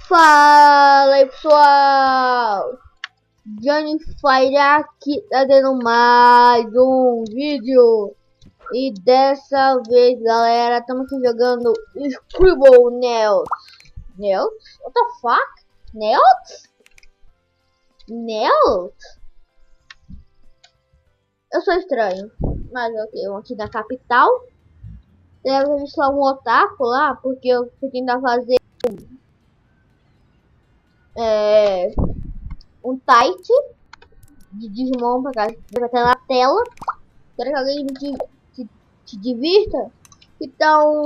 Fala aí pessoal, Johnny Fire aqui, tá tendo mais um vídeo. E dessa vez galera, estamos aqui jogando Scribble Nails. Nails? What the fuck? Nails? Nails? Eu sou estranho, mas ok, vamos aqui na capital. Deve ter só um otaku lá, porque eu fui tentar fazer um tight de Digimon pra cá, vai estar na tela. Quero que alguém te divirta. Então,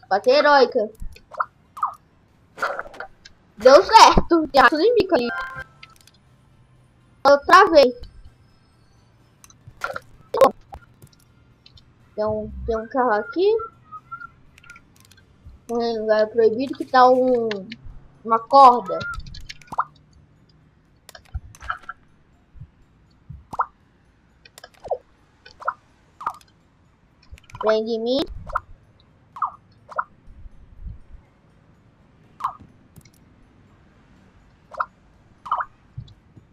bate heróica. Deu certo. Tem tudo em bico ali. Outra vez. Tem um carro aqui. Um lugar proibido que tá uma corda. Prende em mim.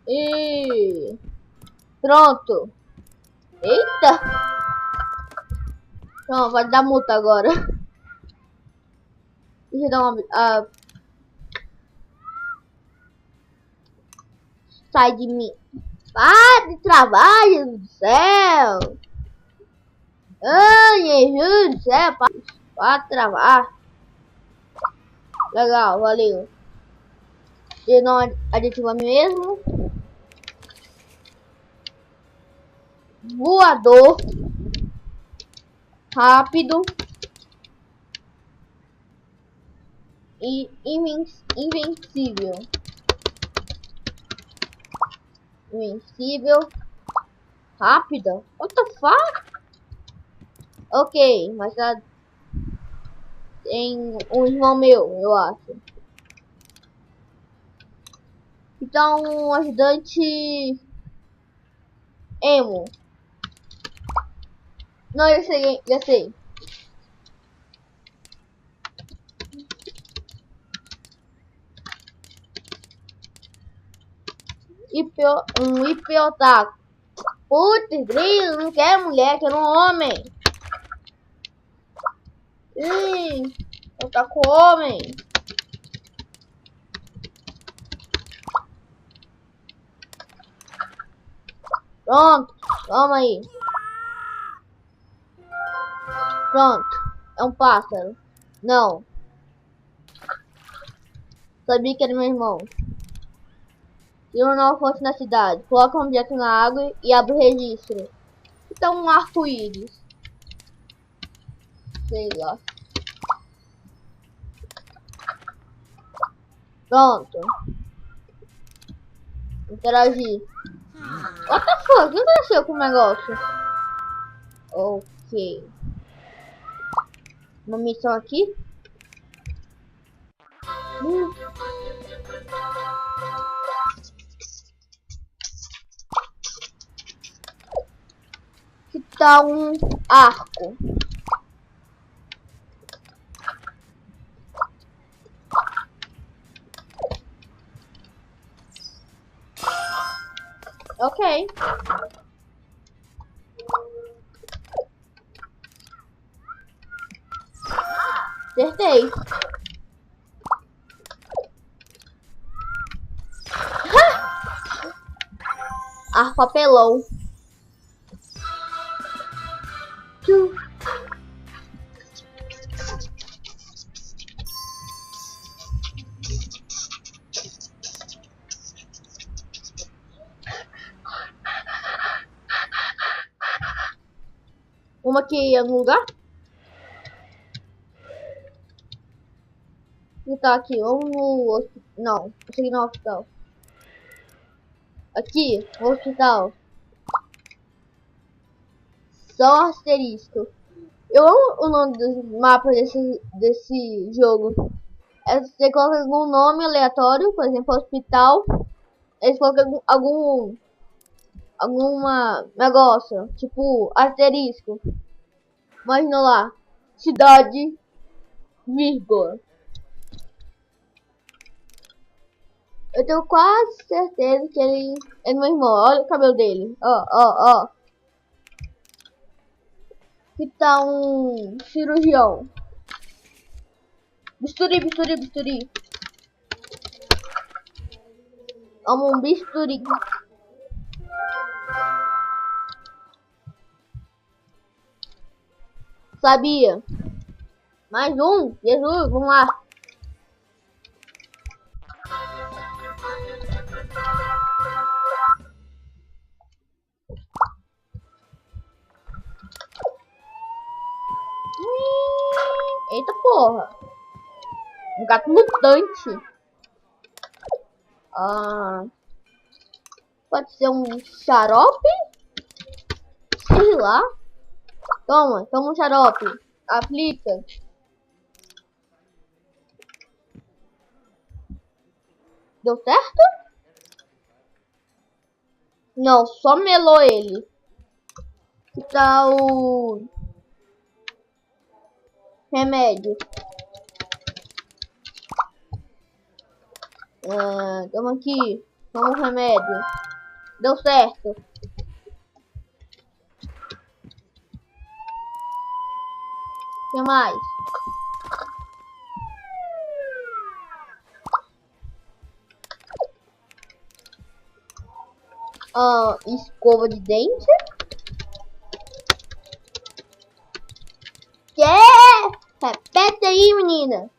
E pronto. Eita. Não, vai dar multa agora. Deixa eu dar uma... sai de mim. Para de trabalho do céu. Ai, Jesus do céu. Para de travar. Legal, valeu. E não aditiva mesmo. Voador. Rápido. E invencível. Invencível. Rápida? What the fuck? Ok, mas tem um irmão meu, eu acho. Então, um ajudante Emo. Não, eu sei, já sei. Um IP otaku. Putz, grilo, não quero mulher, quero um homem. Otaku homem. Pronto, toma aí. Pronto, é um pássaro. Não. Sabia que era meu irmão. E uma nova fonte na cidade. Coloca um objeto na água e abre o registro. Então um arco-íris. Sei lá. Pronto. Interagir. What the fuck? O que aconteceu com o negócio? Ok. Uma missão aqui. Que tal um arco? Ok. Acertei. Arco apelão. Uma aqui em algum lugar? E tá aqui, vamos no hospital. Não, esse aqui não é o hospital. Aqui, o hospital. Só asterisco. Eu amo o nome dos mapas desse jogo. Você coloca algum nome aleatório, por exemplo, hospital. Eles colocam alguma negócio, tipo asterisco. Imagina lá, cidade, vírgula. Eu tenho quase certeza que ele é meu irmão. Olha o cabelo dele. Ó. Que tá um cirurgião. Bisturi. Amo um bisturi. Sabia? Mais um. Jesus, vamos lá. Eita porra. Um gato mutante. Pode ser um xarope? Sei lá. Toma um xarope. Aplica. Deu certo? Não, só melou ele. Que tal o remédio? Toma aqui. Toma um remédio. Deu certo. O que mais? Escova de dente. Que? Repete aí, menina.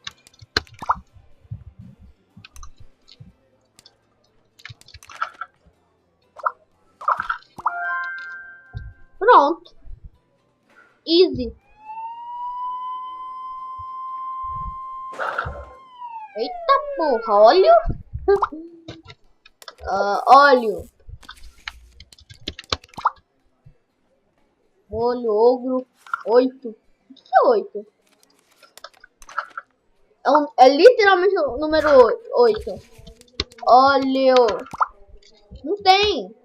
Pronto. Easy. Eita porra, óleo. Óleo. Molho, ogro, 8. O que é 8? É literalmente o número 8. Óleo. Não tem.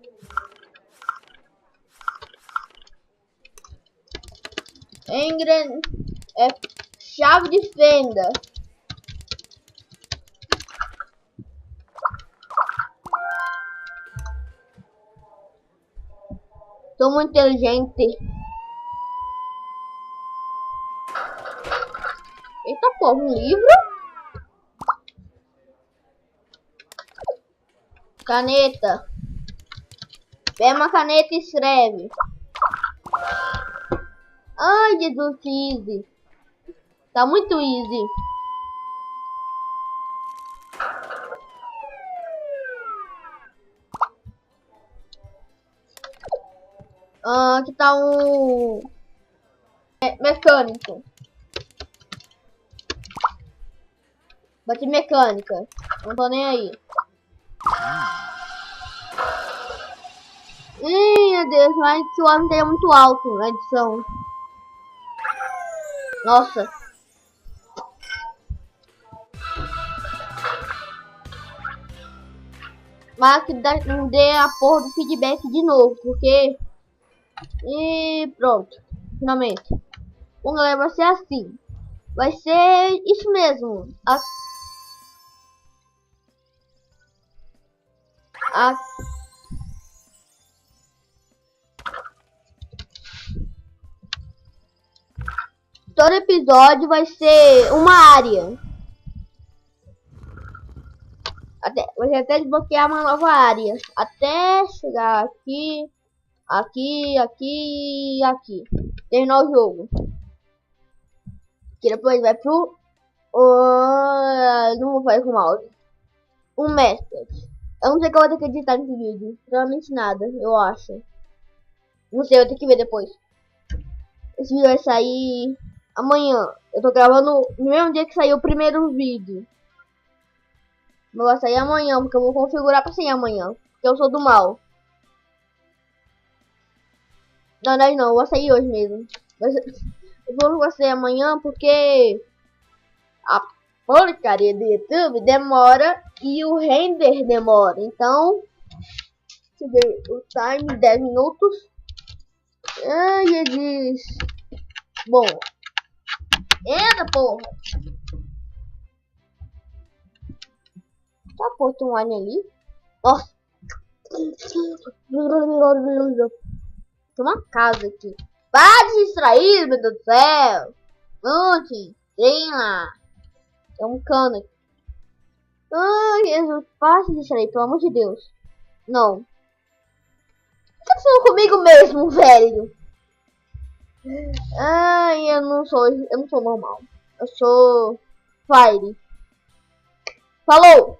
É chave de fenda. Sou muito inteligente. Eita porra, um livro? Caneta. Pega uma caneta e escreve. Ai, Jesus, que easy. Tá muito easy. Que tá um mecânico. Bate mecânica. Não tô nem aí. Meu Deus, mas o áudio é muito alto na edição. Nossa. Mas que não dê a porra do feedback de novo, porque... E pronto. Finalmente. Bom, galera, vai ser assim. Vai ser isso mesmo. Todo episódio vai ser uma área. Vai até desbloquear uma nova área. Até chegar aqui. Aqui. Terminar o jogo. Que depois vai pro... não vou fazer com o mouse. Um message. Eu não sei o que eu vou ter que editar nesse vídeo. Provavelmente nada, eu acho. Não sei, eu tenho que ver depois. Esse vídeo vai sair amanhã. Eu tô gravando no mesmo dia que saiu o primeiro vídeo. Mas vai sair amanhã, porque eu vou configurar pra sair amanhã. Porque eu sou do mal. Na verdade não, vai sair hoje mesmo. Eu vou sair amanhã porque a porcaria do YouTube demora e o render demora. Então Cheguei o time, 10 minutos. Ai, eles... Bom. Entra, porra. Tá, pô, tem um alien ali. Nossa. Tem uma casa aqui. Para de se distrair, meu Deus do céu. Ontem, vem lá. Tem um cano aqui. Ai, Jesus, para de se distrair, pelo amor de Deus. Não. O que tá acontecendo comigo mesmo, velho? Ai, eu não sou normal. Eu sou Fire. Falou!